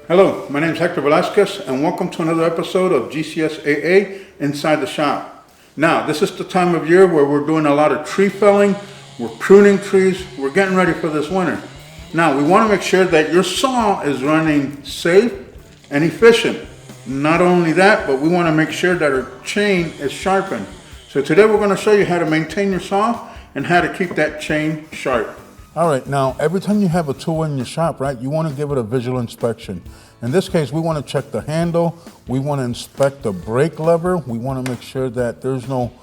Hello, my name is Hector Velazquez and welcome to another episode of GCSAA Inside the Shop. Now, this is the time of year where we're doing a lot of tree felling, we're pruning trees, we're getting ready for this winter. Now, we want to make sure that your saw is running safe and efficient. Not only that, but we want to make sure that our chain is sharpened. So today we're going to show you how to maintain your saw and how to keep that chain sharp. All right, now every time you have a tool in your shop, right, you want to give it a visual inspection. In this case, we want to check the handle, we want to inspect the brake lever, we want to make sure that there's no,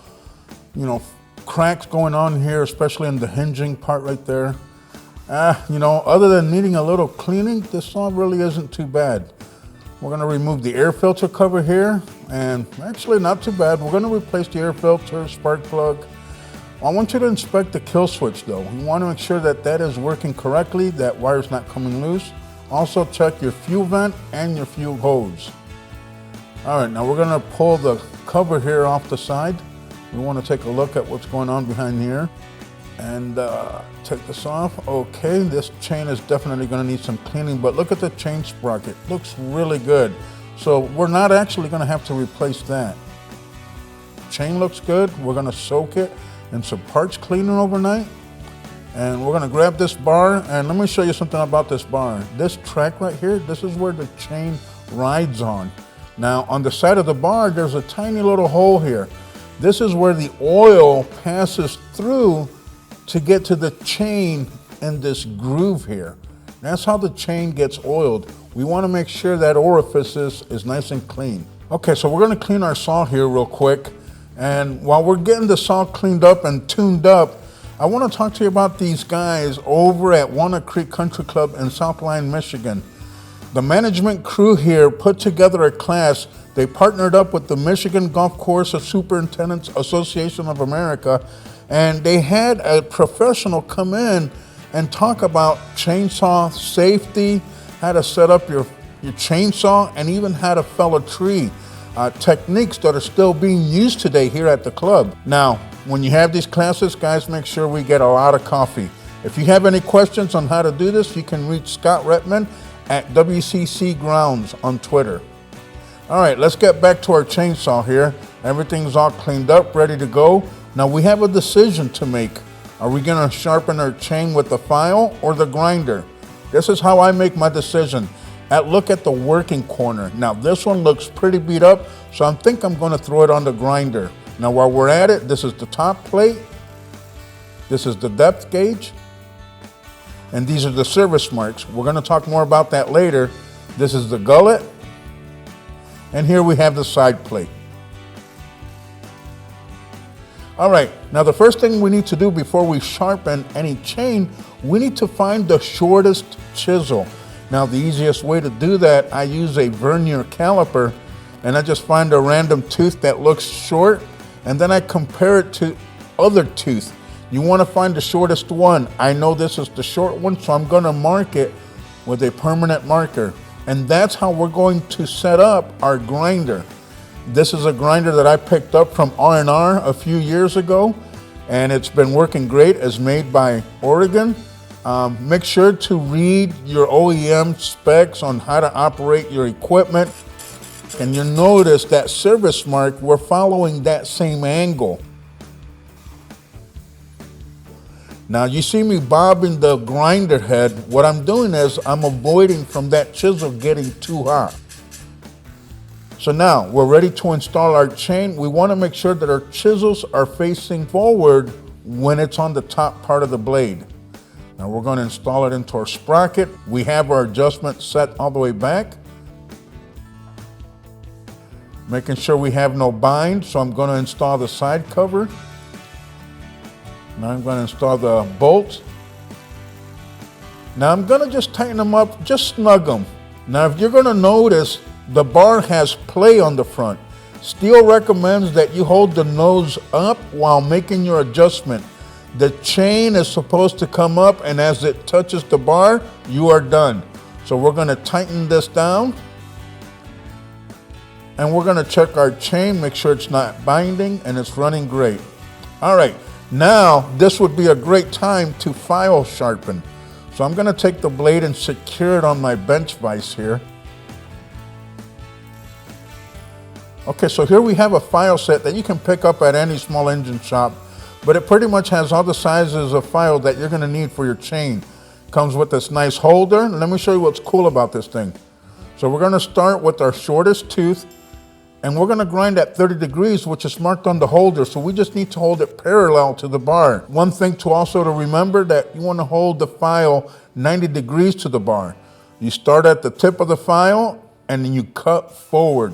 cracks going on here, especially in the hinging part right there. Other than needing a little cleaning, this saw really isn't too bad. We're going to remove the air filter cover here, and actually not too bad. We're going to replace the air filter, spark plug. I want you to inspect the kill switch though. You want to make sure that that is working correctly, that wire's not coming loose. Also check your fuel vent and your fuel hose. All right, now we're going to pull the cover here off the side. We want to take a look at what's going on behind here and take this off. Okay, this chain is definitely going to need some cleaning, but look at the chain sprocket. Looks really good. So we're not actually going to have to replace that. Chain looks good. We're going to soak it in some parts cleaning overnight. And we're going to grab this bar, and let me show you something about this bar. This track right here, this is where the chain rides on. Now, on the side of the bar, there's a tiny little hole here. This is where the oil passes through to get to the chain in this groove here. That's how the chain gets oiled. We want to make sure that orifice is nice and clean. Okay, so we're going to clean our saw here real quick. And while we're getting the saw cleaned up and tuned up, I want to talk to you about these guys over at Walnut Creek Country Club in South Lyon, Michigan. The management crew here put together a class. They partnered up with the Michigan Golf Course Superintendents Association of America, and they had a professional come in and talk about chainsaw safety, how to set up your chainsaw, and even how to fell a tree. Techniques that are still being used today here at the club. Now, when you have these classes, guys, make sure we get a lot of coffee. If you have any questions on how to do this, you can reach Scott Retman at WCC Grounds on Twitter. All right, let's get back to our chainsaw here. Everything's all cleaned up, ready to go. Now we have a decision to make. Are we gonna sharpen our chain with the file or the grinder? This is how I make my decision. Look at the working corner. Now this one looks pretty beat up, so I think I'm gonna throw it on the grinder. Now while we're at it, this is the top plate, this is the depth gauge, and these are the service marks. We're gonna talk more about that later. This is the gullet, and here we have the side plate. All right, now the first thing we need to do before we sharpen any chain, we need to find the shortest chisel. Now the easiest way to do that, I use a vernier caliper, and I just find a random tooth that looks short, and then I compare it to other tooth. You want to find the shortest one. I know this is the short one, so I'm going to mark it with a permanent marker. And that's how we're going to set up our grinder. This is a grinder that I picked up from R&R a few years ago, and it's been working great. It's made by Oregon. Make sure to read your OEM specs on how to operate your equipment. And you'll notice that service mark, we're following that same angle. Now you see me bobbing the grinder head. What I'm doing is I'm avoiding from that chisel getting too hot. So now we're ready to install our chain. We want to make sure that our chisels are facing forward when it's on the top part of the blade. Now we're going to install it into our sprocket. We have our adjustment set all the way back. Making sure we have no bind, so I'm going to install the side cover. Now I'm going to install the bolts. Now I'm going to just tighten them up, just snug them. Now if you're going to notice, the bar has play on the front. Steel recommends that you hold the nose up while making your adjustment. The chain is supposed to come up, and as it touches the bar, you are done. So we're going to tighten this down. And we're going to check our chain, make sure it's not binding and it's running great. All right, now this would be a great time to file sharpen. So I'm going to take the blade and secure it on my bench vise here. Okay, so here we have a file set that you can pick up at any small engine shop, but it pretty much has all the sizes of file that you're gonna need for your chain. Comes with this nice holder. Let me show you what's cool about this thing. So we're gonna start with our shortest tooth, and we're gonna grind at 30 degrees, which is marked on the holder, so we just need to hold it parallel to the bar. One thing to also to remember that you wanna hold the file 90 degrees to the bar. You start at the tip of the file, and then you cut forward.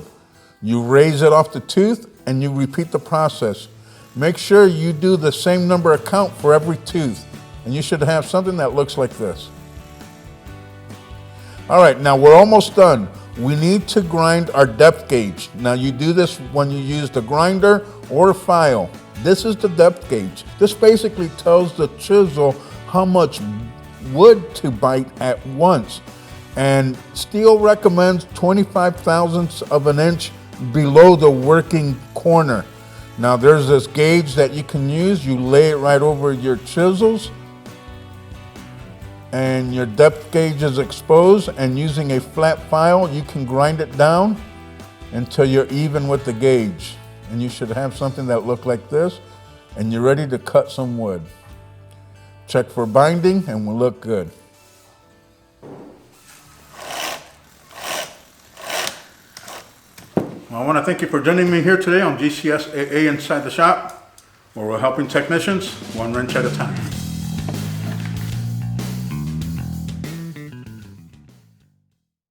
You raise it off the tooth, and you repeat the process. Make sure you do the same number of count for every tooth, and you should have something that looks like this. All right, now we're almost done. We need to grind our depth gauge. Now you do this when you use the grinder or a file. This is the depth gauge. This basically tells the chisel how much wood to bite at once. And steel recommends 25 thousandths of an inch below the working corner. Now there's this gauge that you can use. You lay it right over your chisels, and your depth gauge is exposed, and using a flat file you can grind it down until you're even with the gauge. And you should have something that looks like this, and you're ready to cut some wood. Check for binding and will look good. Well, I want to thank you for joining me here today on GCS AA Inside the Shop, where we're helping technicians one wrench at a time.